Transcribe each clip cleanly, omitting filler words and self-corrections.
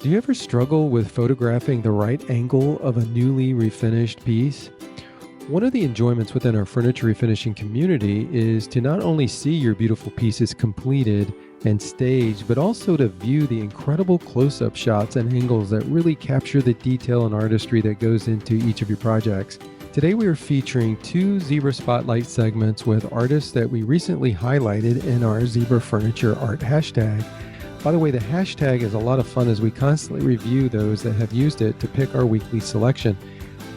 Do you ever struggle with photographing the right angle of a newly refinished piece? One of the enjoyments within our furniture refinishing community is to not only see your beautiful pieces completed and staged, but also to view the incredible close-up shots and angles that really capture the detail and artistry that goes into each of your projects. Today we are featuring two Zebra Spotlight segments with artists that we recently highlighted in our Zebra Furniture Art hashtag. By the way, the hashtag is a lot of fun as we constantly review those that have used it to pick our weekly selection.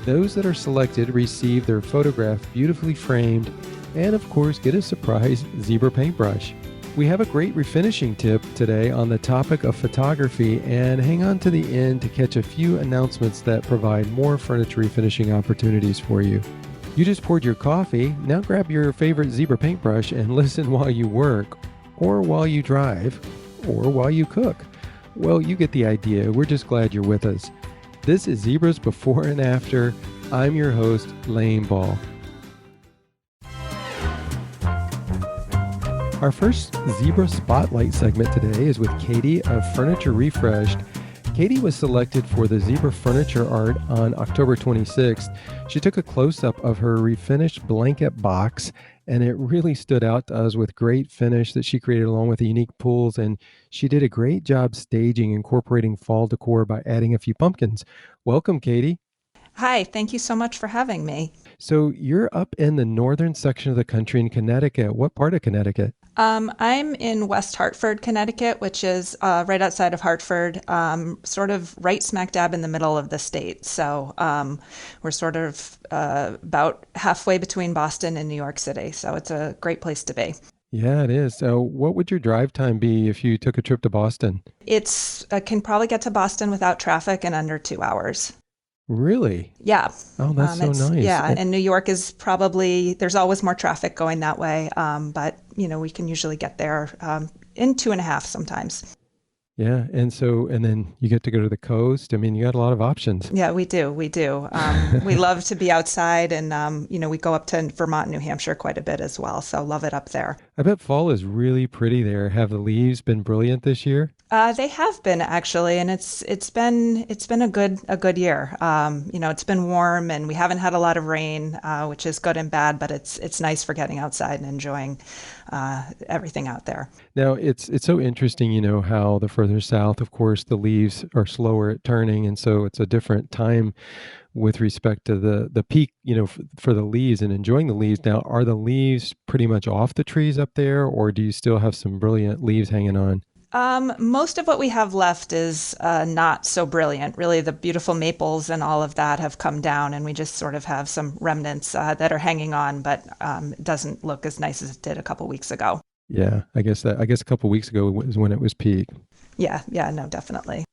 Those that are selected receive their photograph beautifully framed and, of course, get a surprise Zebra paintbrush. We have a great refinishing tip today on the topic of photography, and hang on to the end to catch a few announcements that provide more furniture refinishing opportunities for you. You just poured your coffee. Now grab your favorite Zebra paintbrush and listen while you work, or while you drive, or while you cook. Well, you get the idea. We're just glad you're with us. This is Zebra's Before and After. I'm your host, Lane Ball. Our first Zebra Spotlight segment today is with Katie of Furniture Refreshed. Katie was selected for the Zebra Furniture Art on October 26th. She took a close-up of her refinished blanket box, and it really stood out to us with great finish that she created along with the unique pools, and she did a great job staging, incorporating fall decor by adding a few pumpkins. Welcome, Katie. Hi, thank you so much for having me. So you're up in the northern section of the country in Connecticut. What part of Connecticut? I'm in West Hartford, Connecticut, which is right outside of Hartford, sort of right smack dab in the middle of the state. So we're sort of about halfway between Boston and New York City. So it's a great place to be. Yeah, it is. So what would your drive time be if you took a trip to Boston? It's can probably get to Boston without traffic in under 2 hours. Really? Yeah. Oh, that's so nice. Yeah, and New York is probably, there's always more traffic going that way, but we can usually get there in 2.5 sometimes. Yeah, and then you get to go to the coast. I mean, you got a lot of options. Yeah, we do. We do. We love to be outside, and we go up to Vermont, New Hampshire quite a bit as well. So love it up there. I bet fall is really pretty there. Have the leaves been brilliant this year? They have been actually, and it's been a good year. It's been warm, and we haven't had a lot of rain, which is good and bad. But it's nice for getting outside and enjoying everything out there. Now, it's so interesting, how the further south, of course, the leaves are slower at turning, and so it's a different time with respect to the peak, for the leaves and enjoying the leaves. Now, are the leaves pretty much off the trees up there, or do you still have some brilliant leaves hanging on? Most of what we have left is not so brilliant. Really, the beautiful maples and all of that have come down, and we just sort of have some remnants that are hanging on, but it doesn't look as nice as it did a couple weeks ago. Yeah, I guess a couple weeks ago was when it was peak. Yeah, no, definitely.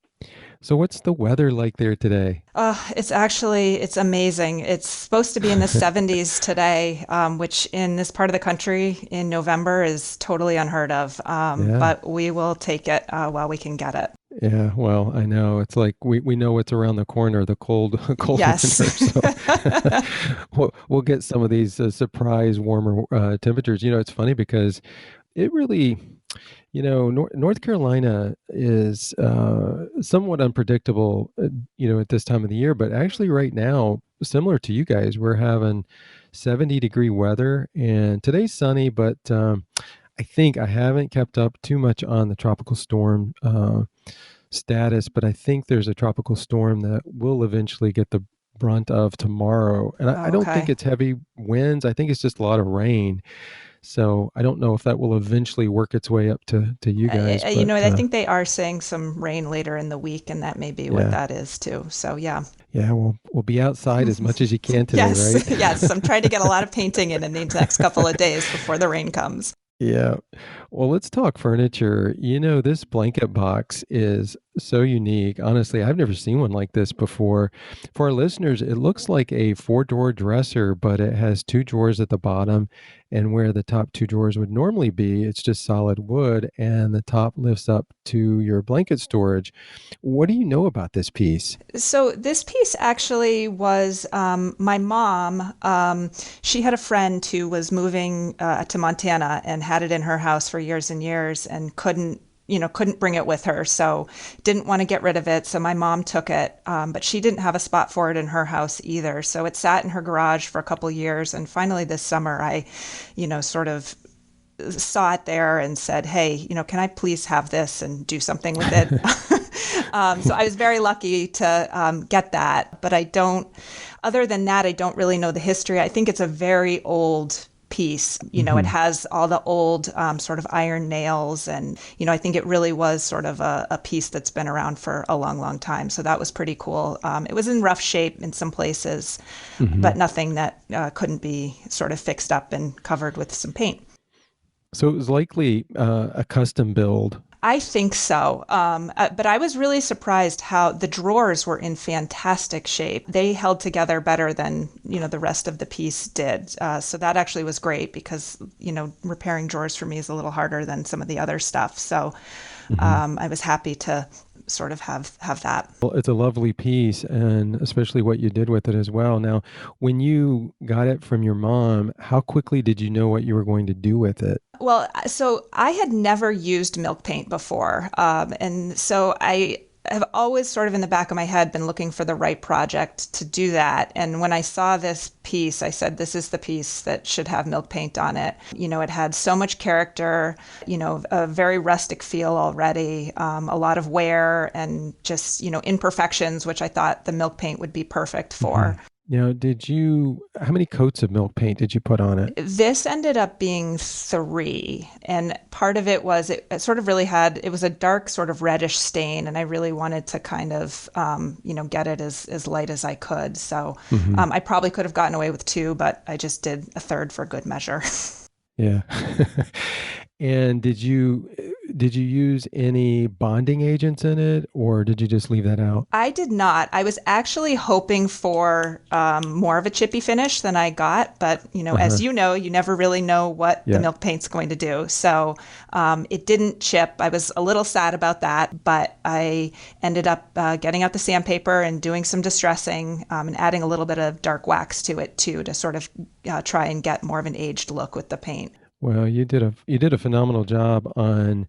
So what's the weather like there today? It's amazing. It's supposed to be in the 70s today, which in this part of the country in November is totally unheard of. Yeah. But we will take it while we can get it. Yeah, well, I know. It's like we know what's around the corner, the cold Yes. winter. So we'll get some of these surprise warmer temperatures. It's funny because it really, North Carolina is somewhat unpredictable, at this time of the year. But actually, right now, similar to you guys, we're having 70-degree weather, and today's sunny. But I think I haven't kept up too much on the tropical storm status, but I think there's a tropical storm that will eventually get the brunt of tomorrow. And I don't think Okay. it's heavy winds. I think it's just a lot of rain. So I don't know if that will eventually work its way up to you guys, but I think they are saying some rain later in the week, and that may be what yeah, that is too. So yeah. yeah, we'll be outside as much as you can today, Yes, right? yes. I'm trying to get a lot of painting in these next couple of days before the rain comes. Yeah. Well, let's talk furniture. This blanket box is so unique. Honestly, I've never seen one like this before. For our listeners, it looks like a four-drawer dresser, but it has two drawers at the bottom, and where the top two drawers would normally be, it's just solid wood, and the top lifts up to your blanket storage. What do you know about this piece? So this piece actually was my mom. She had a friend who was moving to Montana and had it in her house for years and years and couldn't couldn't bring it with her, so didn't want to get rid of it. So my mom took it, but she didn't have a spot for it in her house either. So it sat in her garage for a couple years, and finally this summer, I, sort of saw it there and said, "Hey, can I please have this and do something with it?" So I was very lucky to get that, but I don't. Other than that, I don't really know the history. I think it's a very old piece. It has all the old sort of iron nails, and I think it really was sort of a piece that's been around for a long, long time. So that was pretty cool. It was in rough shape in some places, but nothing that couldn't be sort of fixed up and covered with some paint. So it was likely a custom build. I think so. But I was really surprised how the drawers were in fantastic shape. They held together better than, the rest of the piece did. So that actually was great because, repairing drawers for me is a little harder than some of the other stuff. So I was happy to sort of have that. Well, it's a lovely piece, and especially what you did with it as well. Now, when you got it from your mom, how quickly did you know what you were going to do with it? Well, so I had never used milk paint before. And so I have always sort of in the back of my head been looking for the right project to do that. And when I saw this piece, I said, this is the piece that should have milk paint on it. It had so much character, a very rustic feel already, a lot of wear and just, imperfections, which I thought the milk paint would be perfect for. Now, how many coats of milk paint did you put on it? This ended up being 3. And part of it was it sort of really it was a dark sort of reddish stain. And I really wanted to kind of, get it as light as I could. So I probably could have gotten away with 2, but I just did a third for good measure. Yeah. And did you use any bonding agents in it, or did you just leave that out? I did not. I was actually hoping for more of a chippy finish than I got, but as you know, you never really know what the milk paint's going to do. So it didn't chip. I was a little sad about that, but I ended up getting out the sandpaper and doing some distressing and adding a little bit of dark wax to it too, to sort of try and get more of an aged look with the paint. Well, you did a phenomenal job on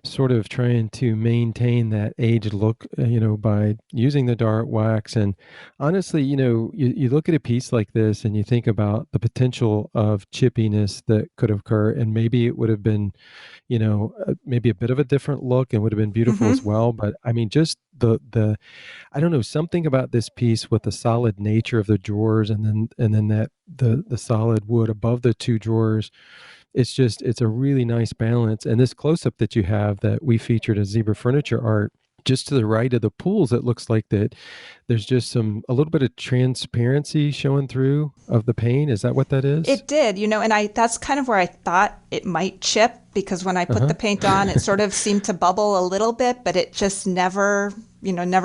sort of trying to maintain that aged look, by using the dark wax. And honestly, you look at a piece like this and you think about the potential of chippiness that could occur, and maybe it would have been, maybe a bit of a different look and would have been beautiful as well. But I mean, just the I don't know, something about this piece with the solid nature of the drawers, and then that the solid wood above the 2 drawers. It's a really nice balance. And this close-up that you have that we featured as Zebra Furniture Art, just to the right of the pools, it looks like that there's just a little bit of transparency showing through of the paint. Is that what that is? It did, and that's kind of where I thought it might chip, because when I put the paint on, it sort of seemed to bubble a little bit, but it just never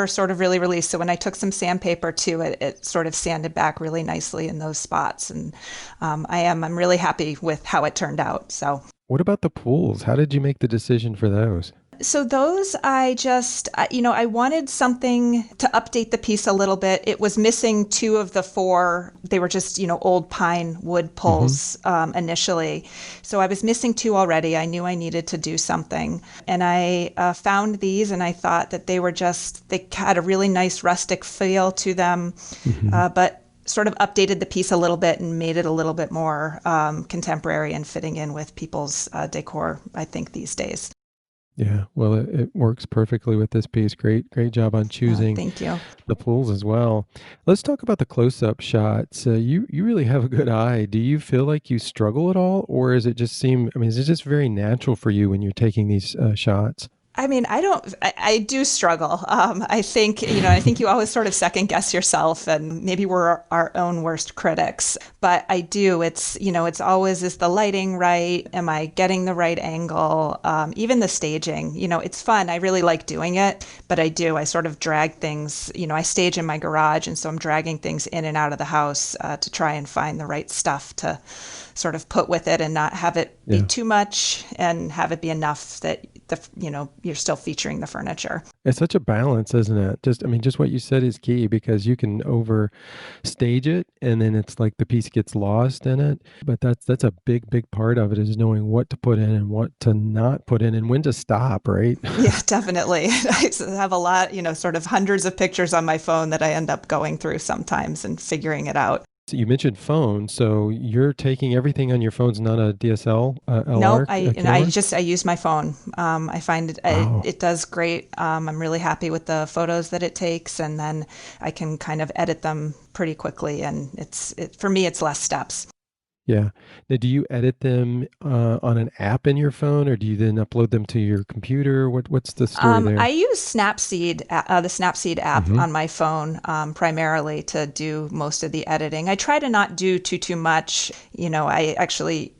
sort of really released. So when I took some sandpaper to it, it sort of sanded back really nicely in those spots. And I'm really happy with how it turned out. So what about the pools? How did you make the decision for those? So those, I just, I wanted something to update the piece a little bit. It was missing 2 of the 4. They were just, old pine wood pulls initially. So I was missing 2 already. I knew I needed to do something. And I found these, and I thought that they had a really nice rustic feel to them, but sort of updated the piece a little bit and made it a little bit more contemporary and fitting in with people's decor, I think, these days. Yeah, well, it works perfectly with this piece. Great job on choosing thank you. The pools as well. Let's talk about the close-up shots. You really have a good eye. Do you feel like you struggle at all, or is it just is it just very natural for you when you're taking these shots? I mean, I do struggle. I think you always sort of second guess yourself, and maybe we're our own worst critics. But I do. It's always, is the lighting right? Am I getting the right angle? Even the staging, it's fun. I really like doing it, but I sort of drag things, I stage in my garage. And so I'm dragging things in and out of the house to try and find the right stuff to sort of put with it and not have it be too much and have it be enough that you're still featuring the furniture. It's such a balance, isn't it? Just what you said is key because you can overstage it and then it's like the piece gets lost in it. But that's a big part of it is knowing what to put in and what to not put in and when to stop, right? Yeah, definitely. I have a lot, sort of hundreds of pictures on my phone that I end up going through sometimes and figuring it out. So you mentioned phone, so you're taking everything on your phone's not a DSL No, LR I camera? just I use my phone. I find Wow. it does great. I'm really happy with the photos that it takes, and then I can kind of edit them pretty quickly. And for me, it's less steps. Yeah. Now, do you edit them on an app in your phone, or do you then upload them to your computer? What's the story I there? use Snapseed, the Snapseed app Hmm. on my phone primarily to do most of the editing. I try to not do too much. I actually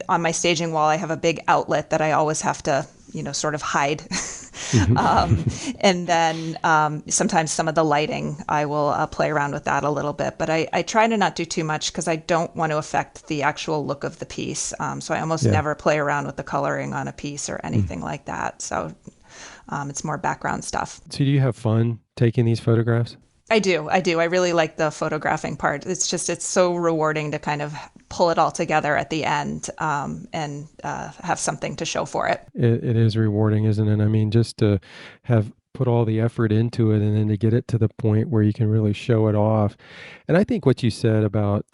on my staging wall I have a big outlet that I always have to sort of hide. um, Hmm. and then sometimes some of the lighting I will play around with that a little bit, but I try to not do too much because I don't want to affect the actual look of the piece. So I almost Yeah. never play around with the coloring on a piece or Mm. anything like that. So it's more background stuff. So do you have fun taking these photographs? I do. I do. I really like the photographing part. It's so rewarding to kind of pull it all together at the end and have something to show for it. It is rewarding, isn't it? I mean, just to have put all the effort into it and then to get it to the point where you can really show it off. And I think what you said about,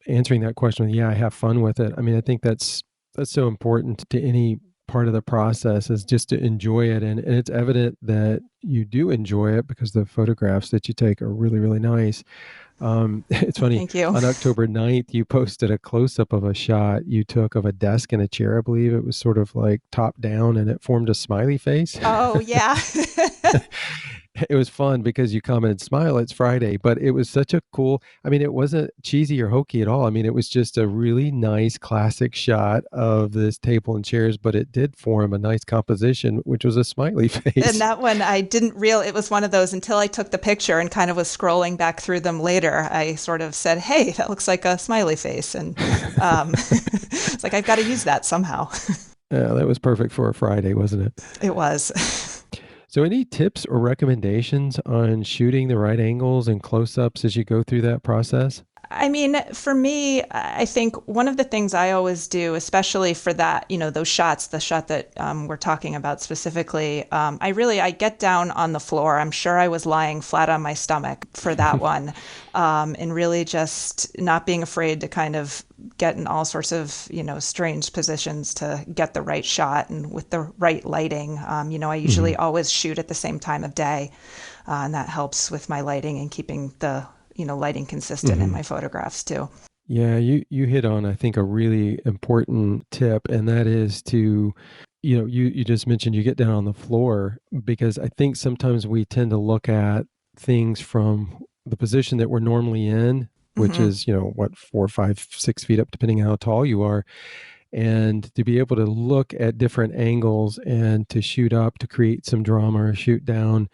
answering that question, yeah, I have fun with it. I mean, I think that's so important to any part of the process is just to enjoy it. And it's evident that you do enjoy it because the photographs that you take are really, really nice. It's funny, Thank you. on October 9th, you posted a close up of a shot you took of a desk and a chair. I believe it was sort of like top down and it formed a smiley face. Oh, yeah. It was fun because you commented, "Smile, it's Friday," but it was such a cool, I mean, it wasn't cheesy or hokey at all. I mean, it was just a really nice classic shot of this table and chairs, but it did form a nice composition, which was a smiley And face. that one, I didn't real. It was one of those until I took the picture and kind of was scrolling back through them later. I sort of said, "Hey, that looks like a smiley face," and it's like I've got to use that somehow. Yeah, that was perfect for a Friday, wasn't it? It was. So, any tips or recommendations on shooting the right angles and close ups as you go through that process? I mean, for me, I think one of the things I always do, especially for that, those shots, the shot that we're talking about specifically, I get down on the floor. I'm sure I was lying flat on my stomach for that one, and really just not being afraid to kind of get in all sorts of, strange positions to get the right shot and with the right lighting. I Hmm. usually always shoot at the same time of day, and that helps with my lighting and keeping the lighting consistent in Hmm. my photographs too. Yeah, you hit on, I think, a really important tip, and that is to, you just mentioned you get down on the floor because I think sometimes we tend to look at things from the position that we're normally in, which Hmm. is, what, 4, 5, 6 feet up, depending on how tall you are, and to be able to look at different angles and to shoot up to create some drama or shoot down.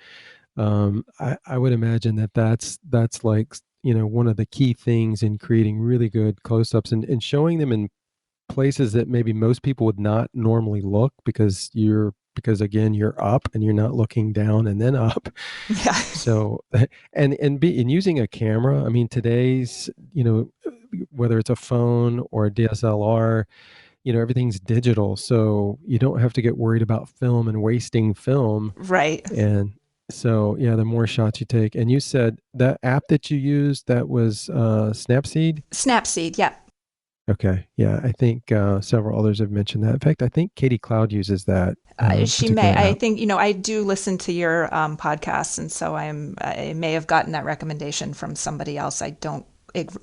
I would imagine that that's like, one of the key things in creating really good close-ups and showing them in places that maybe most people would not normally look because again you're up and you're not looking down and then up. Yeah. So and using a camera, I mean, today's, whether it's a phone or a DSLR, everything's digital, so you don't have to get worried about film and wasting film. Right. And so, yeah, the more shots you take. And you said that app that you used, that was Snapseed? Snapseed. Yeah. Okay. Yeah, I think several others have mentioned that. In fact, I think Katie Cloud uses that She may. particular I app. think I do listen to your podcasts, and so I may have gotten that recommendation from somebody else. I don't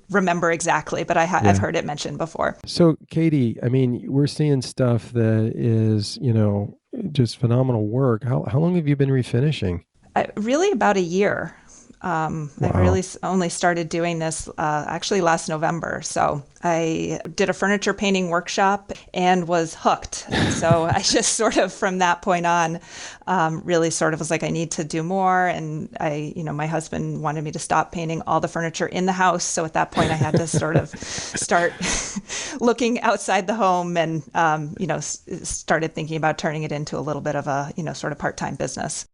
remember exactly, but I've Yeah. heard it mentioned before. So, Katie, I mean, we're seeing stuff that is, just phenomenal work. How long have you been refinishing? Really, about a year. I really Wow. only started doing this actually last November. So I did a furniture painting workshop and was hooked. And so I just sort of from that point on really sort of was like, I need to do more. And my husband wanted me to stop painting all the furniture in the house. So at that point, I had to sort of start looking outside the home and, started thinking about turning it into a little bit of a, sort of part time business.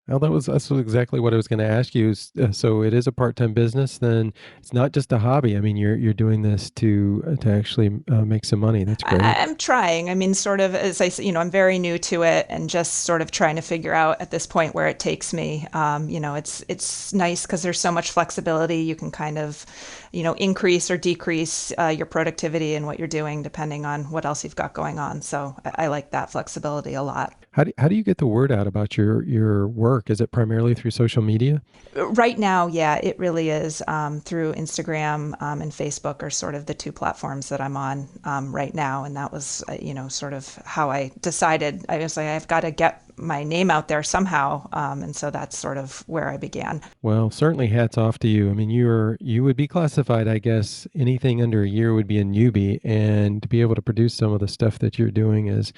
Well, that's exactly what I was going to ask you. So it is a part-time business. Then it's not just a hobby. I mean, you're doing this to actually make some money. That's great. I'm trying. I mean, sort of as I said, I'm very new to it and just sort of trying to figure out at this point where it takes me. It's nice because there's so much flexibility. You can kind of, increase or decrease your productivity and what you're doing depending on what else you've got going on. So I like that flexibility a lot. How do you get the word out about your work? Is it primarily through social media? Right now, yeah, it really is through Instagram and Facebook are sort of the two platforms that I'm on right now. And that was, sort of how I decided. I was like, I've got to get my name out there somehow. And so that's sort of where I began. Well, certainly hats off to you. I mean, you would be classified, I guess, anything under a year would be a newbie, and to be able to produce some of the stuff that you're doing is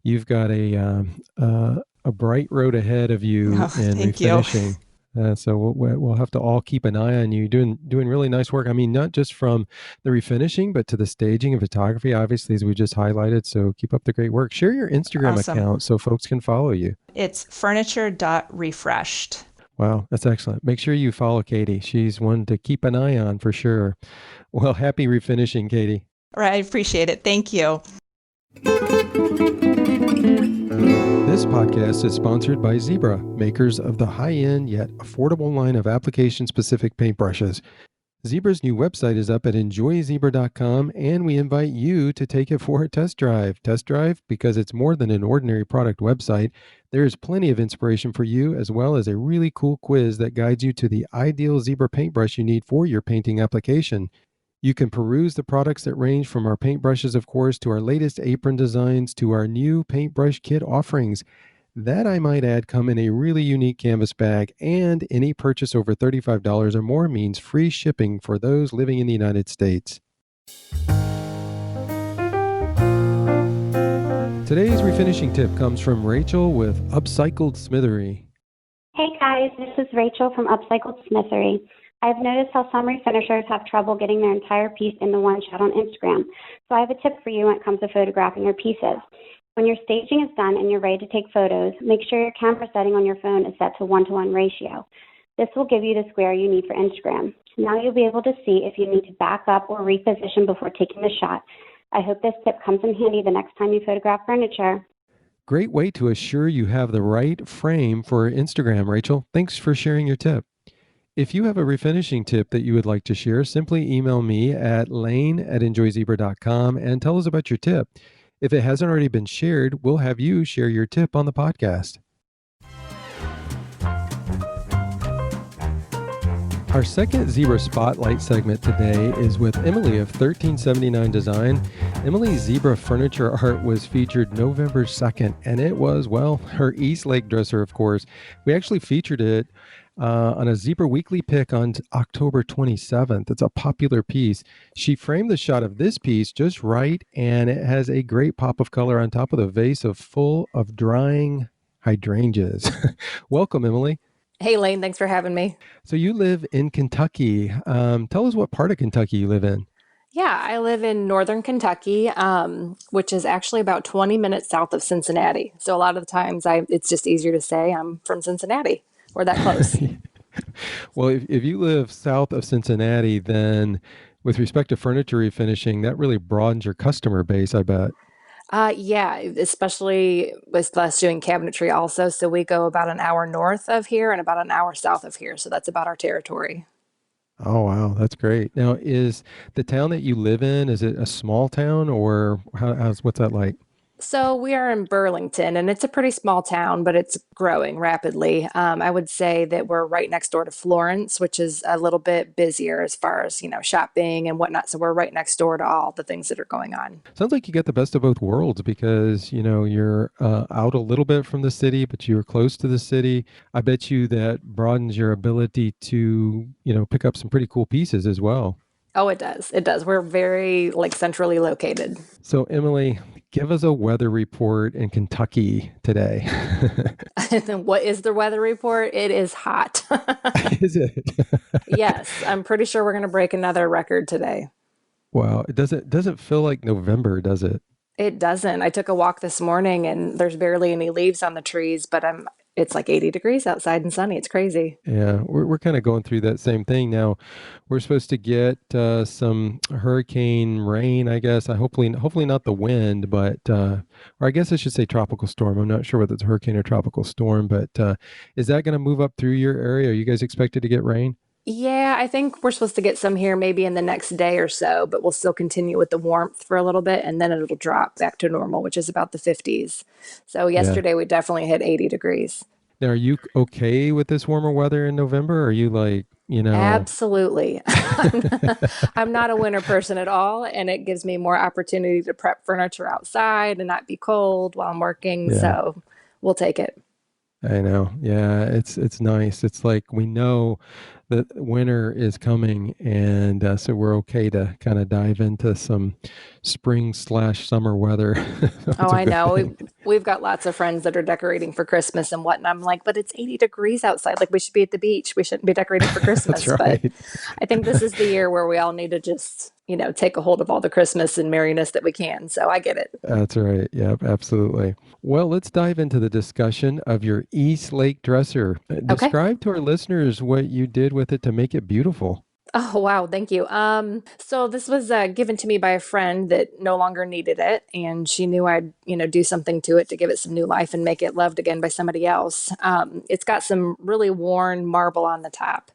you've got a bright road ahead of you Oh, in thank you. refinishing. So we'll have to all keep an eye on you doing really nice work. I mean, not just from the refinishing, but to the staging and photography, obviously, as we just highlighted. So keep up the great work. Share your Instagram Awesome. account so folks can follow you. It's furniture.refreshed. Wow, that's excellent. Make sure you follow Katie. She's one to keep an eye on for sure. Well, happy refinishing, Katie. All right, I appreciate it. Thank you. This podcast is sponsored by Zebra, makers of the high-end yet affordable line of application-specific paintbrushes. Zebra's new website is up at enjoyzebra.com, and we invite you to take it for a test drive. Test drive because it's more than an ordinary product website. There is plenty of inspiration for you, as well as a really cool quiz that guides you to the ideal Zebra paintbrush you need for your painting application. You can peruse the products that range from our paintbrushes, of course, to our latest apron designs, to our new paintbrush kit offerings. That, I might add, come in a really unique canvas bag, and any purchase over $35 or more means free shipping for those living in the United States. Today's refinishing tip comes from Rachel with Upcycled Smithery. Hey guys, this is Rachel from Upcycled Smithery. I've noticed how some refinishers have trouble getting their entire piece into one shot on Instagram, so I have a tip for you when it comes to photographing your pieces. When your staging is done and you're ready to take photos, make sure your camera setting on your phone is set to 1-to-1 ratio. This will give you the square you need for Instagram. Now you'll be able to see if you need to back up or reposition before taking the shot. I hope this tip comes in handy the next time you photograph furniture. Great way to assure you have the right frame for Instagram, Rachel. Thanks for sharing your tip. If you have a refinishing tip that you would like to share, simply email me at lane@enjoyzebra.com and tell us about your tip. If it hasn't already been shared, we'll have you share your tip on the podcast. Our second Zebra Spotlight segment today is with Emily of 1379 Design. Emily's Zebra furniture art was featured November 2nd, and it was, well, her East Lake dresser, of course. We actually featured it on a Zebra Weekly pick on October 27th. It's a popular piece. She framed the shot of this piece just right, and it has a great pop of color on top of the vase full of drying hydrangeas. Welcome, Emily. Hey, Lane, thanks for having me. So you live in Kentucky. Tell us what part of Kentucky you live in. Yeah, I live in northern Kentucky, which is actually about 20 minutes south of Cincinnati. So a lot of the times it's just easier to say I'm from Cincinnati. We're that close. Well, if you live south of Cincinnati, then with respect to furniture refinishing, that really broadens your customer base, I bet. Yeah, especially with us doing cabinetry also. So we go about an hour north of here and about an hour south of here. So that's about our territory. Oh, wow. That's great. Now, is the town that you live in, is it a small town or what's that like? So we are in Burlington, and it's a pretty small town, but it's growing rapidly. I would say that we're right next door to Florence, which is a little bit busier as far as, shopping and whatnot. So we're right next door to all the things that are going on. Sounds like you get the best of both worlds because, you're out a little bit from the city, but you're close to the city. I bet you that broadens your ability to, pick up some pretty cool pieces as well. Oh, it does. It does. We're very like centrally located. So, Emily, give us a weather report in Kentucky today. What is the weather report? It is hot. Is it? Yes, I'm pretty sure we're going to break another record today. Wow, it doesn't feel like November, does it? It doesn't. I took a walk this morning and there's barely any leaves on the trees, but it's like 80 degrees outside and sunny. It's crazy. Yeah, we're kind of going through that same thing now. We're supposed to get some hurricane rain, I guess. I hopefully not the wind, but or I guess I should say tropical storm. I'm not sure whether it's a hurricane or tropical storm, but is that going to move up through your area? Are you guys expected to get rain? Yeah, I think we're supposed to get some here maybe in the next day or so, but we'll still continue with the warmth for a little bit and then it'll drop back to normal, which is about the 50s. So Yeah. yesterday we definitely hit 80 degrees. Now, are you okay with this warmer weather in November? Or are you like, Absolutely. I'm not a winter person at all, and it gives me more opportunity to prep furniture outside and not be cold while I'm working. yeah. So we'll take it. I know. Yeah, it's nice. It's like we know that winter is coming, and so we're okay to kind of dive into some spring/summer weather. Oh, That's a I good know. thing. We've got lots of friends that are decorating for Christmas and whatnot. I'm like, but it's 80 degrees outside. Like, we should be at the beach. We shouldn't be decorating for That's Christmas. But right. I think this is the year where we all need to just, take a hold of all the Christmas and merriness that we can. So I get it. That's right. Yep, absolutely. Well, let's dive into the discussion of your East Lake dresser. Okay. Describe to our listeners what you did with it to make it beautiful. Oh, wow. Thank you. So this was given to me by a friend that no longer needed it, and she knew I'd, do something to it to give it some new life and make it loved again by somebody else. It's got some really worn marble on the top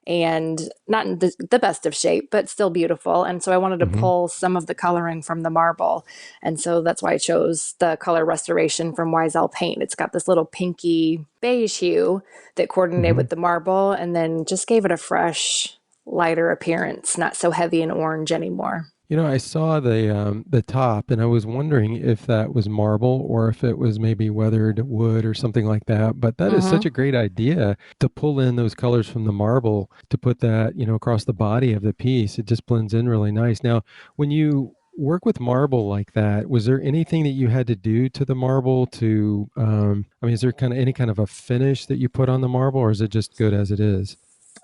and not in the best of shape, but still beautiful. And so I wanted to Hmm. pull some of the coloring from the marble. And so that's why I chose the color restoration from Ysel Paint. It's got this little pinky beige hue that coordinated Hmm. with the marble and then just gave it a fresh lighter appearance, not so heavy and orange anymore. I saw the top, and I was wondering if that was marble or if it was maybe weathered wood or something like that. But that is such Hmm. a great idea to pull in those colors from the marble to put that, across the body of the piece. It just blends in really nice. Now, when you work with marble like that, was there anything that you had to do to the marble to, I mean, is there kind of any kind of a finish that you put on the marble, or is it just good as it is?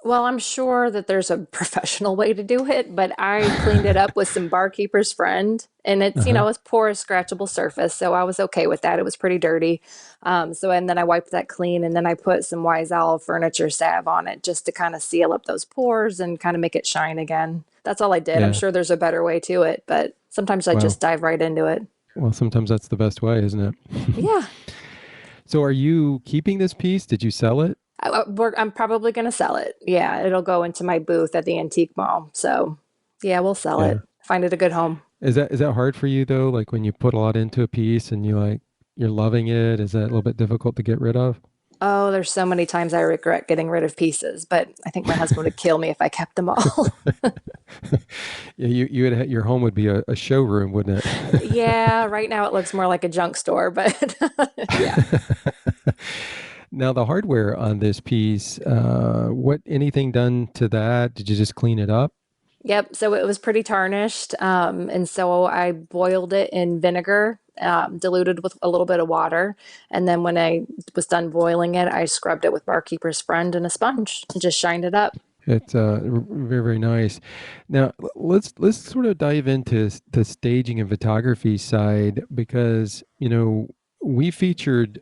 Well, I'm sure that there's a professional way to do it, but I cleaned it up with some barkeeper's friend, and it's Uh-huh. it's porous, scratchable surface, so I was okay with that. It was pretty dirty, and then I wiped that clean, and then I put some Ysal furniture salve on it just to kind of seal up those pores and kind of make it shine again. That's all I did. I'm Yeah. sure there's a better way to it, but sometimes I Well, just dive right into it. well, sometimes that's the best way, isn't it? Yeah. So are you keeping this piece? Did you sell it? I'm probably going to sell it. Yeah, it'll go into my booth at the antique mall. So, yeah, we'll sell Yeah. it. Find it a good home. Is that hard for you though? Like when you put a lot into a piece and you're loving it, is that a little bit difficult to get rid of? Oh, there's so many times I regret getting rid of pieces, but I think my husband would kill me if I kept them all. Yeah, your home would be a showroom, wouldn't Yeah, right now it looks more like a junk store, but yeah. it? Now the hardware on this piece, what anything done to that? Did you just clean it up? Yep. So it was pretty tarnished. And so I boiled it in vinegar, diluted with a little bit of water. And then when I was done boiling it, I scrubbed it with Barkeeper's Friend and a sponge and just shined it up. It's very very nice. Now let's sort of dive into the staging and photography side because we featured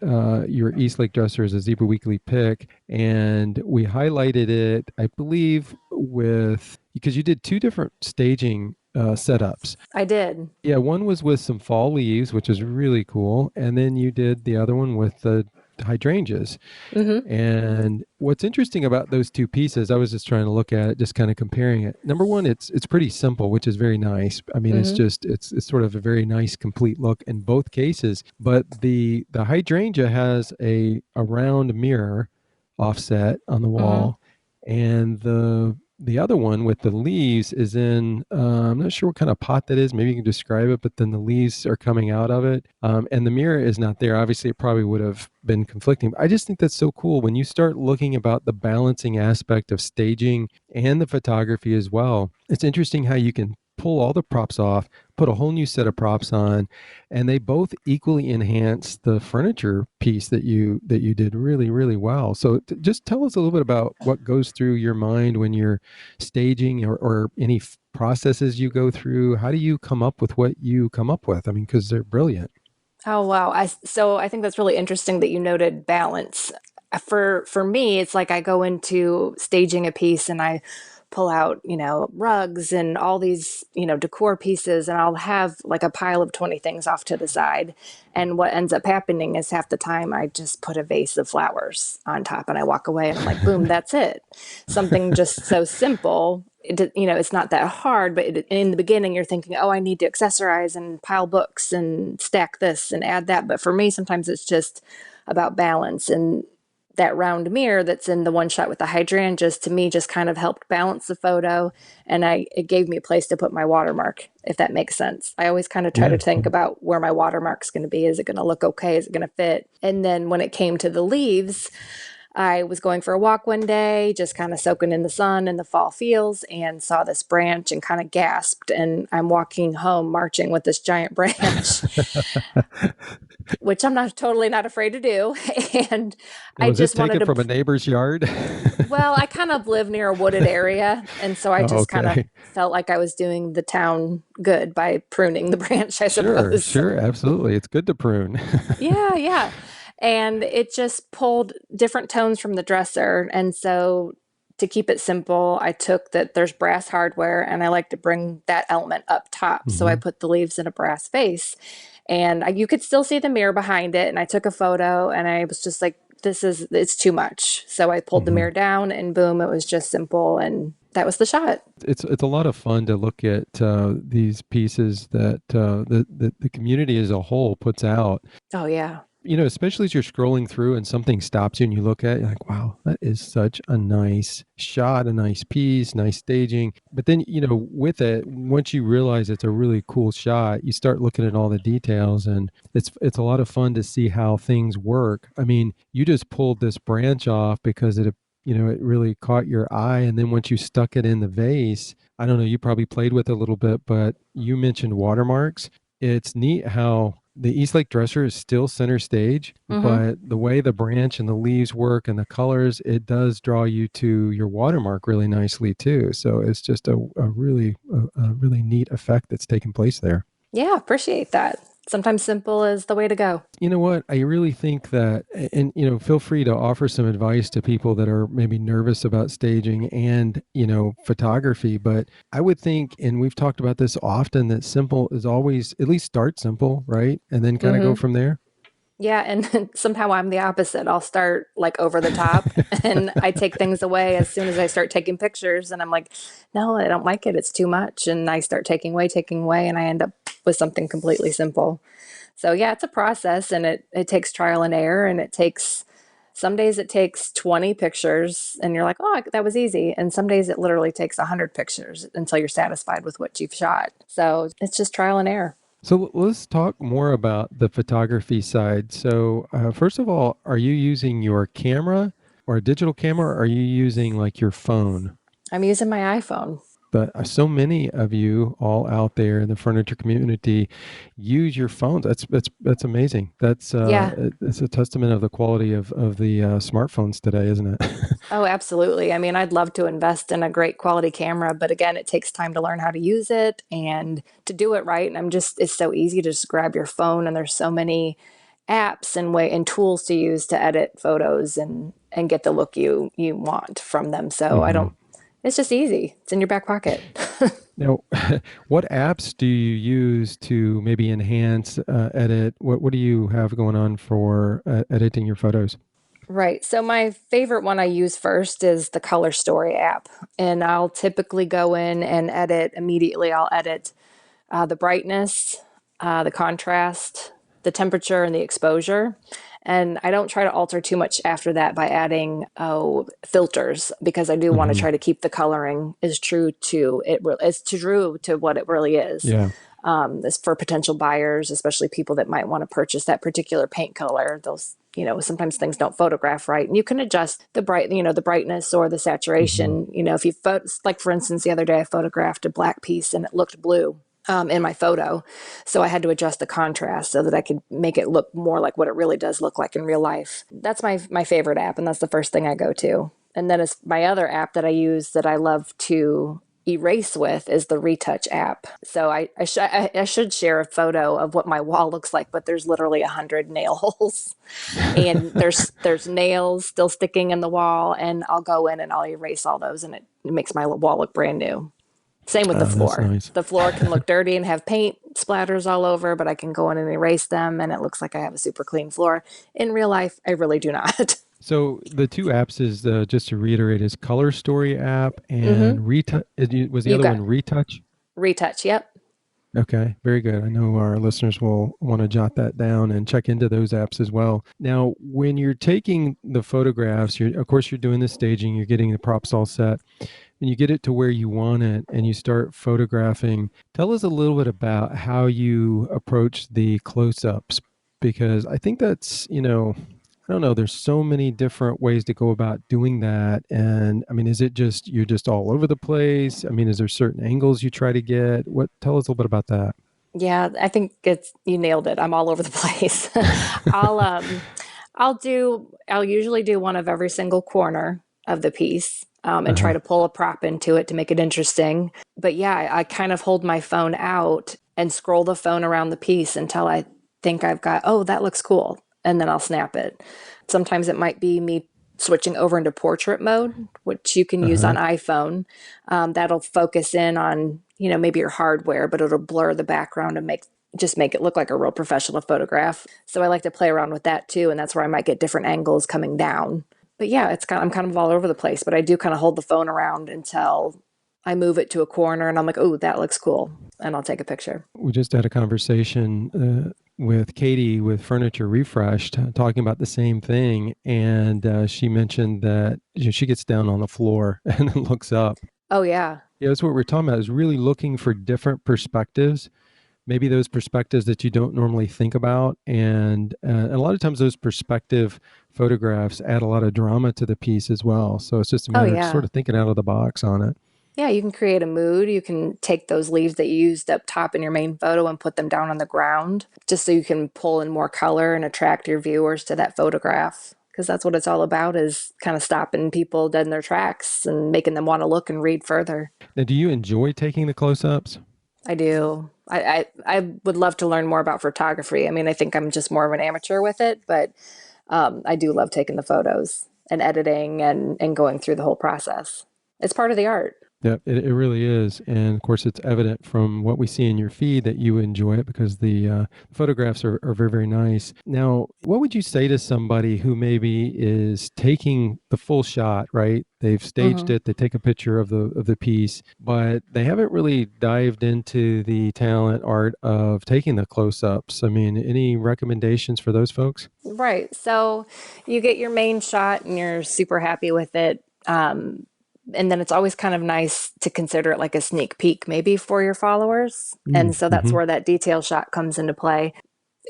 your East Lake Dresser as a Zebra Weekly pick, and we highlighted it, I believe, with because you did two different staging setups. I did. Yeah, one was with some fall leaves, which is really cool, and then you did the other one with the hydrangeas. Mm-hmm. And what's interesting about those two pieces, I was just trying to look at it, just kind of comparing it. Number one, it's pretty simple, which is very nice. I mean, Mm-hmm. it's sort of a very nice complete look in both cases. But the hydrangea has a round mirror offset on the Mm-hmm. wall, and the other one with the leaves is in, I'm not sure what kind of pot that is. Maybe you can describe it, but then the leaves are coming out of it. And the mirror is not there. Obviously, it probably would have been conflicting. I just think that's so cool when you start looking about the balancing aspect of staging and the photography as well. It's interesting how you can pull all the props off, put a whole new set of props on, and they both equally enhance the furniture piece that you did really, really well. So just tell us a little bit about what goes through your mind when you're staging, or any processes you go through. How do you come up with what you come up with? I mean, because they're brilliant. Oh wow. So I think that's really interesting that you noted balance. For me, it's like I go into staging a piece and I pull out, rugs and all these, decor pieces, and I'll have like a pile of 20 things off to the side. And what ends up happening is half the time I just put a vase of flowers on top and I walk away and I'm like, boom, that's it. Something just so simple. It's not that hard, but in the beginning, you're thinking, oh, I need to accessorize and pile books and stack this and add that. But for me, sometimes it's just about balance. And that round mirror that's in the one shot with the hydrangeas, to me, just kind of helped balance the photo. And it gave me a place to put my watermark, if that makes sense. I always kind of try to Yeah. think about where my watermark's going to be. Is it going to look okay? Is it going to fit? And then when it came to the leaves, I was going for a walk one day, just kind of soaking in the sun in the fall fields, and saw this branch and kind of gasped. And I'm walking home marching with this giant branch, which I'm not totally not afraid to do. And I Was it just wanted taken to, from a neighbor's yard? well, I kind of live near a wooded area. And so I Oh, just kind of okay. felt like I was doing the town good by pruning the branch, I Sure, suppose. sure, absolutely. It's good to prune. Yeah, yeah. And it just pulled different tones from the dresser. And so to keep it simple, I took that there's brass hardware and I like to bring that element up top. So I Hmm. put the leaves in a brass vase and you could still see the mirror behind it. And I took a photo and I was just like, it's too much. So I pulled the Hmm. mirror down and boom, it was just simple. And that was the shot. It's a lot of fun to look at these pieces that the community as a whole puts out. Oh, yeah. Especially as you're scrolling through and something stops you and you look at it, you're like, wow, that is such a nice shot, a nice piece, nice staging. But then, with it, once you realize it's a really cool shot, you start looking at all the details, and it's a lot of fun to see how things work. I mean, you just pulled this branch off because it really caught your eye. And then once you stuck it in the vase, I don't know, you probably played with it a little bit, but you mentioned watermarks. It's neat how the East Lake dresser is still center stage, Mm-hmm. but the way the branch and the leaves work and the colors, it does draw you to your watermark really nicely too. So it's just a really neat effect that's taking place there. Yeah, appreciate that. Sometimes simple is the way to go. You know what? I really think that, and feel free to offer some advice to people that are maybe nervous about staging and, photography. But I would think, and we've talked about this often, that simple is always, at least start simple, right? And then kind of go Mm-hmm. from there. Yeah, and somehow I'm the opposite. I'll start like over the top and I take things away as soon as I start taking pictures and I'm like, no, I don't like it. It's too much. And I start taking away, and I end up with something completely simple. So yeah, it's a process and it takes trial and error, and some days it takes 20 pictures and you're like, oh, that was easy. And some days it literally takes 100 pictures until you're satisfied with what you've shot. So it's just trial and error. So let's talk more about the photography side. So, first of all, are you using your camera or a digital camera, or are you using like your phone? I'm using my iPhone. But so many of you all out there in the furniture community use your phones. That's amazing. Yeah. It's a testament of the quality of the smartphones today, isn't it? Oh, absolutely. I mean, I'd love to invest in a great quality camera, but again, it takes time to learn how to use it and to do it right. And it's so easy to just grab your phone, and there's so many apps and tools to use to edit photos and get the look you want from them. So I Hmm. don't It's just easy. It's in your back pocket. Now, what apps do you use to maybe enhance, edit? What do you have going on for editing your photos? Right. So my favorite one I use first is the Color Story app. And I'll typically go in and edit immediately. I'll edit the brightness, the contrast, the temperature, and the exposure. And I don't try to alter too much after that by adding filters because I do want to Hmm. try to keep the coloring as true to it as true to what it really is. Yeah. This for potential buyers, especially people that might want to purchase that particular paint color. Those, sometimes things don't photograph right, and you can adjust the brightness or the Hmm. saturation. If you like for instance, the other day I photographed a black piece and it looked blue in my photo. So I had to adjust the contrast so that I could make it look more like what it really does look like in real life. That's my favorite app, and that's the first thing I go to. And then it's my other app that I use that I love to erase with is the Retouch app. So I should share a photo of what my wall looks like, but there's literally 100 nail holes, and there's nails still sticking in the wall, and I'll go in and I'll erase all those, and it makes my wall look brand new. Same with the That's floor. nice. The floor can look dirty and have paint splatters all over, but I can go in and erase them and it looks like I have a super clean floor. In real life, I really do not. So the two apps is just to reiterate is Color Story app Mm-hmm. and Retouch. Was the You other got one Retouch? Retouch. Yep. Okay, very good. I know our listeners will want to jot that down and check into those apps as well. Now, when you're taking the photographs, of course, you're doing the staging, you're getting the props all set, and you get it to where you want it, and you start photographing. Tell us a little bit about how you approach the close-ups, because I think that's, I don't know, there's so many different ways to go about doing that. And I mean, is it just you're just all over the place? I mean, is there certain angles you try to get? Tell us a little bit about that. Yeah, I think you nailed it. I'm all over the place. I'll um I'll usually do one of every single corner of the piece. And try Uh-huh. to pull a prop into it to make it interesting. But yeah, I kind of hold my phone out and scroll the phone around the piece until I think I've got, oh, that looks cool. And then I'll snap it. Sometimes it might be me switching over into portrait mode, which you can use on Uh-huh. iPhone. That'll focus in on, maybe your hardware, but it'll blur the background and make it look like a real professional photograph. So I like to play around with that too, and that's where I might get different angles coming down. But yeah, I'm kind of all over the place, but I do kind of hold the phone around until I move it to a corner and I'm like, oh, that looks cool, and I'll take a picture. We just had a conversation with Katie with Furniture Refreshed, talking about the same thing, and she mentioned that she gets down on the floor and then looks up. Oh yeah. Yeah, that's what we're talking about. Is really looking for different perspectives, maybe those perspectives that you don't normally think about. And a lot of times those perspective photographs add a lot of drama to the piece as well. So it's just a Oh matter of sort yeah. of thinking out of the box on it. Yeah, you can create a mood. You can take those leaves that you used up top in your main photo and put them down on the ground just so you can pull in more color and attract your viewers to that photograph. Because that's what it's all about, is kind of stopping people dead in their tracks and making them want to look and read further. Now, do you enjoy taking the close-ups? I do. I would love to learn more about photography. I mean, I think I'm just more of an amateur with it, but I do love taking the photos and editing and going through the whole process. It's part of the art. Yeah, it really is. And of course, it's evident from what we see in your feed that you enjoy it because the photographs are very, very nice. Now, what would you say to somebody who maybe is taking the full shot, right? They've staged Hmm. it, they take a picture of the piece, but they haven't really dived into the talent art of taking the close-ups. I mean, any recommendations for those folks? Right. So you get your main shot and you're super happy with it. And then it's always kind of nice to consider it like a sneak peek, maybe for your followers. And so that's Mm-hmm. where that detail shot comes into play.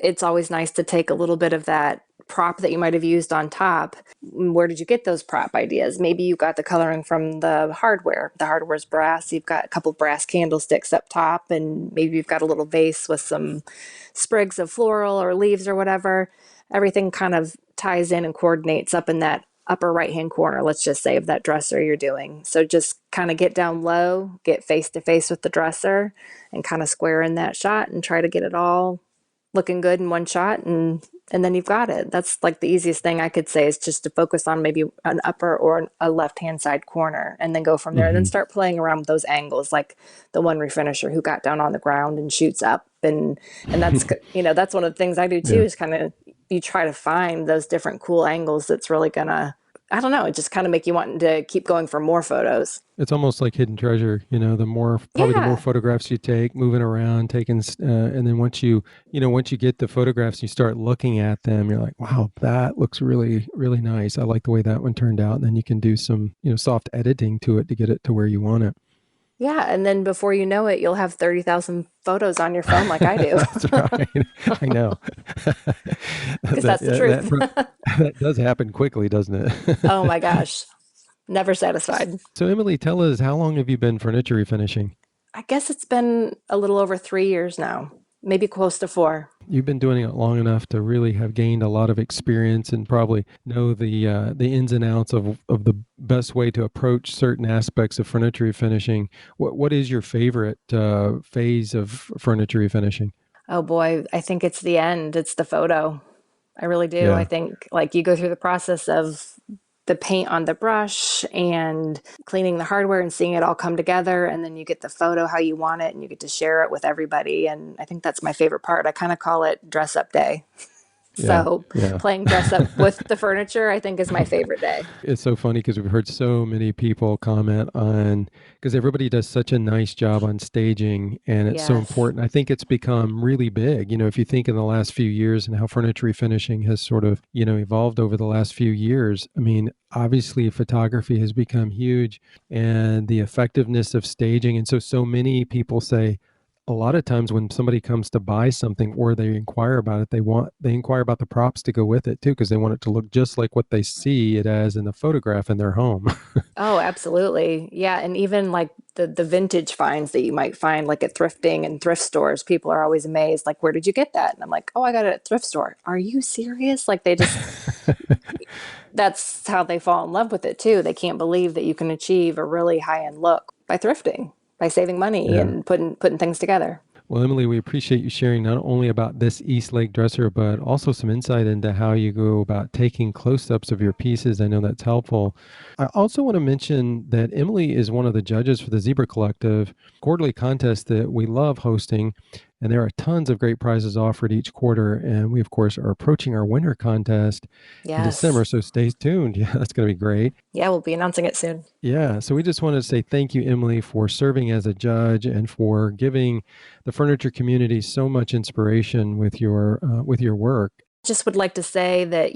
It's always nice to take a little bit of that prop that you might have used on top. Where did you get those prop ideas? Maybe you got the coloring from the hardware. The hardware's brass. You've got a couple brass candlesticks up top, and maybe you've got a little vase with some sprigs of floral or leaves or whatever. Everything kind of ties in and coordinates up in that upper right hand corner, let's just say, of that dresser you're doing. So just kind of get down low, get face to face with the dresser, and kind of square in that shot and try to get it all looking good in one shot and and then you've got it. That's like the easiest thing I could say, is just to focus on maybe an upper or a left-hand side corner, and then go from there, and then Hmm. start playing around with those angles, like the one refinisher who got down on the ground and shoots up. And that's, that's one of the things I do too, Yeah. is kind of, you try to find those different cool angles that's really gonna, I don't know, it just kind of make you want to keep going for more photos. It's almost like hidden treasure, probably the more Yeah. photographs you take, moving around, and then once you get the photographs, you start looking at them, you're like, wow, that looks really, really nice. I like the way that one turned out. And then you can do some, soft editing to it to get it to where you want it. Yeah. And then before you know it, you'll have 30,000 photos on your phone like I do, That's right. I know. because that, that's the yeah, truth. that does happen quickly, doesn't it? Oh my gosh. Never satisfied. So, Emily, tell us, how long have you been furniture refinishing? I guess it's been a little over 3 years now, maybe close to 4. You've been doing it long enough to really have gained a lot of experience and probably know the ins and outs of the best way to approach certain aspects of furniture refinishing. What is your favorite phase of furniture refinishing? Oh boy, I think it's the end. It's the photo. I really do. I Yeah, think like you go through the process of the paint on the brush and cleaning the hardware and seeing it all come together, and then you get the photo how you want it and you get to share it with everybody, and I think that's my favorite part. I kind of call it dress up day. yeah, So yeah. playing dress up with the furniture, I think, is my favorite day. It's so funny because we've heard so many people comment on, because everybody does such a nice job on staging and it's so Yes. important. I think it's become really big. If you think in the last few years and how furniture refinishing has sort of, evolved over the last few years. I mean, obviously photography has become huge and the effectiveness of staging. And so many people say, a lot of times when somebody comes to buy something or they inquire about it, they inquire about the props to go with it too, because they want it to look just like what they see it as in the photograph in their home. Oh, absolutely. Yeah, and even like the vintage finds that you might find like at thrifting and thrift stores, people are always amazed, like, where did you get that? And I'm like, oh, I got it at thrift store. Are you serious? Like they just, that's how they fall in love with it too. They can't believe that you can achieve a really high-end look by thrifting, by saving money Yeah. and putting things together. Well, Emily, we appreciate you sharing not only about this East Lake dresser, but also some insight into how you go about taking close-ups of your pieces. I know that's helpful. I also want to mention that Emily is one of the judges for the Zebra Collective quarterly contest that we love hosting. And there are tons of great prizes offered each quarter. And we, of course, are approaching our winter contest in Yes. December. So stay tuned. Yeah, that's going to be great. Yeah, we'll be announcing it soon. Yeah, so we just wanted to say thank you, Emily, for serving as a judge and for giving the furniture community so much inspiration with your work. Just would like to say that,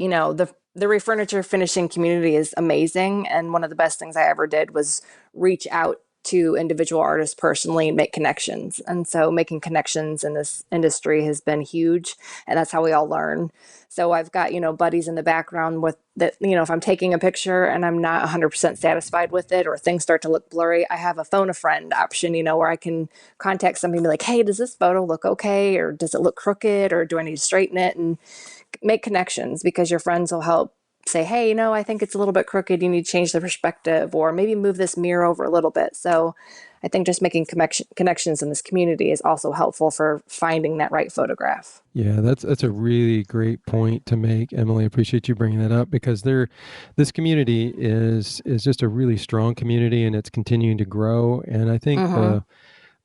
the refurniture finishing community is amazing, and one of the best things I ever did was reach out to individual artists personally and make connections. And so making connections in this industry has been huge, and that's how we all learn. So I've got, buddies in the background with that, if I'm taking a picture and I'm not 100% satisfied with it, or things start to look blurry, I have a phone a friend option, where I can contact somebody and be like, hey, does this photo look okay? Or does it look crooked? Or do I need to straighten it? And make connections, because your friends will help say, hey, I think it's a little bit crooked. You need to change the perspective, or maybe move this mirror over a little bit. So I think just making connections in this community is also helpful for finding that right photograph. Yeah, that's a really great point to make, Emily. I appreciate you bringing that up because this community is just a really strong community and it's continuing to grow. And I think Mm-hmm.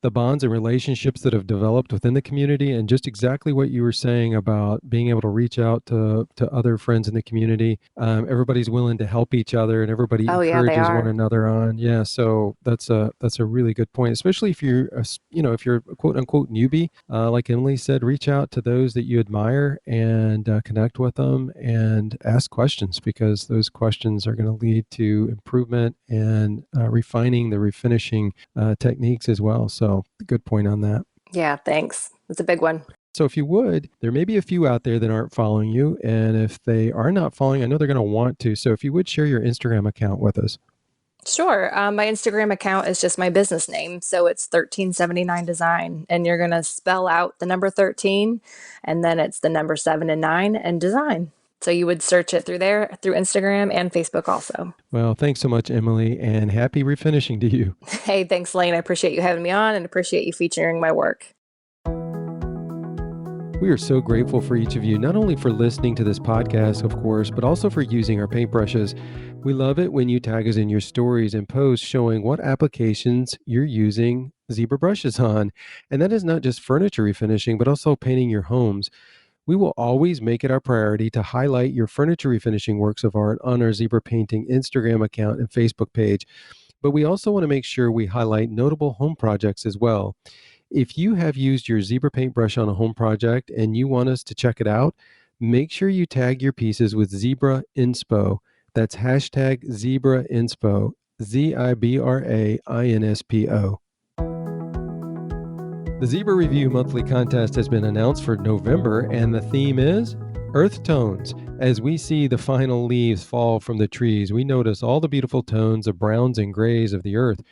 the bonds and relationships that have developed within the community and just exactly what you were saying about being able to reach out to other friends in the community. Everybody's willing to help each other and everybody Oh, yeah, they encourages one are. another on. Yeah. So that's a really good point, especially if you're, if you're a quote unquote newbie, like Emily said, reach out to those that you admire and connect with them and ask questions because those questions are going to lead to improvement and refining the refinishing techniques as well. So good point on that. Yeah, thanks. It's a big one. So if you would, there may be a few out there that aren't following you. And if they are not following, I know they're going to want to. So if you would share your Instagram account with us. Sure. My Instagram account is just my business name. So it's 1379 Design. And you're going to spell out the number 13, and then it's the number 7 and 9 and design. So you would search it through there, through Instagram and Facebook also. Well, thanks so much, Emily, and happy refinishing to you. Hey, thanks, Lane. I appreciate you having me on and appreciate you featuring my work. We are so grateful for each of you, not only for listening to this podcast, of course, but also for using our paintbrushes. We love it when you tag us in your stories and posts showing what applications you're using zebra brushes on. And that is not just furniture refinishing, but also painting your homes. We will always make it our priority to highlight your furniture refinishing works of art on our Zebra Painting Instagram account and Facebook page. But we also want to make sure we highlight notable home projects as well. If you have used your Zebra paintbrush on a home project and you want us to check it out, make sure you tag your pieces with Zebra Inspo. That's hashtag Zebra Inspo, ZIBRAINSPO. The Zebra Review monthly contest has been announced for November, and the theme is Earth Tones. As we see the final leaves fall from the trees, we notice all the beautiful tones of browns and grays of the earth.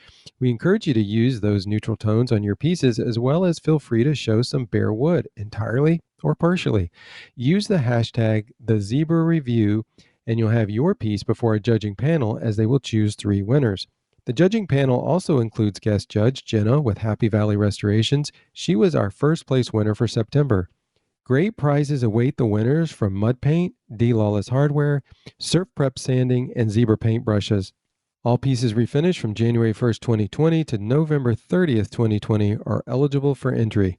We encourage you to use those neutral tones on your pieces, as well as feel free to show some bare wood, entirely or partially. Use the hashtag #TheZebraReview, and you'll have your piece before a judging panel, as they will choose 3 winners. The judging panel also includes guest judge Jenna with Happy Valley Restorations. She was our first place winner for September. Great prizes await the winners from Mud Paint, D Lawless Hardware, Surf Prep Sanding, and Zebra Paintbrushes. All pieces refinished from January 1st, 2020 to November 30th, 2020 are eligible for entry.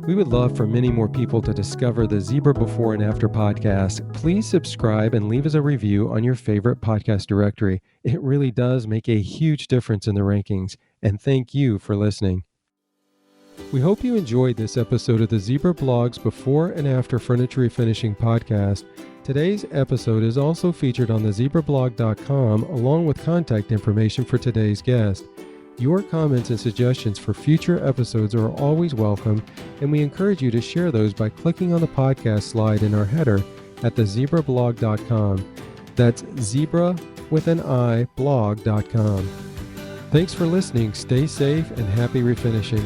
We would love for many more people to discover the Zebra Before and After podcast. Please subscribe and leave us a review on your favorite podcast directory. It really does make a huge difference in the rankings. And thank you for listening. We hope you enjoyed this episode of the Zebra Blog's Before and After Furniture Refinishing podcast. Today's episode is also featured on the zebrablog.com along with contact information for today's guest. Your comments and suggestions for future episodes are always welcome, and we encourage you to share those by clicking on the podcast slide in our header at thezebrablog.com. That's zebra with an I blog.com. Thanks for listening. Stay safe and happy refinishing.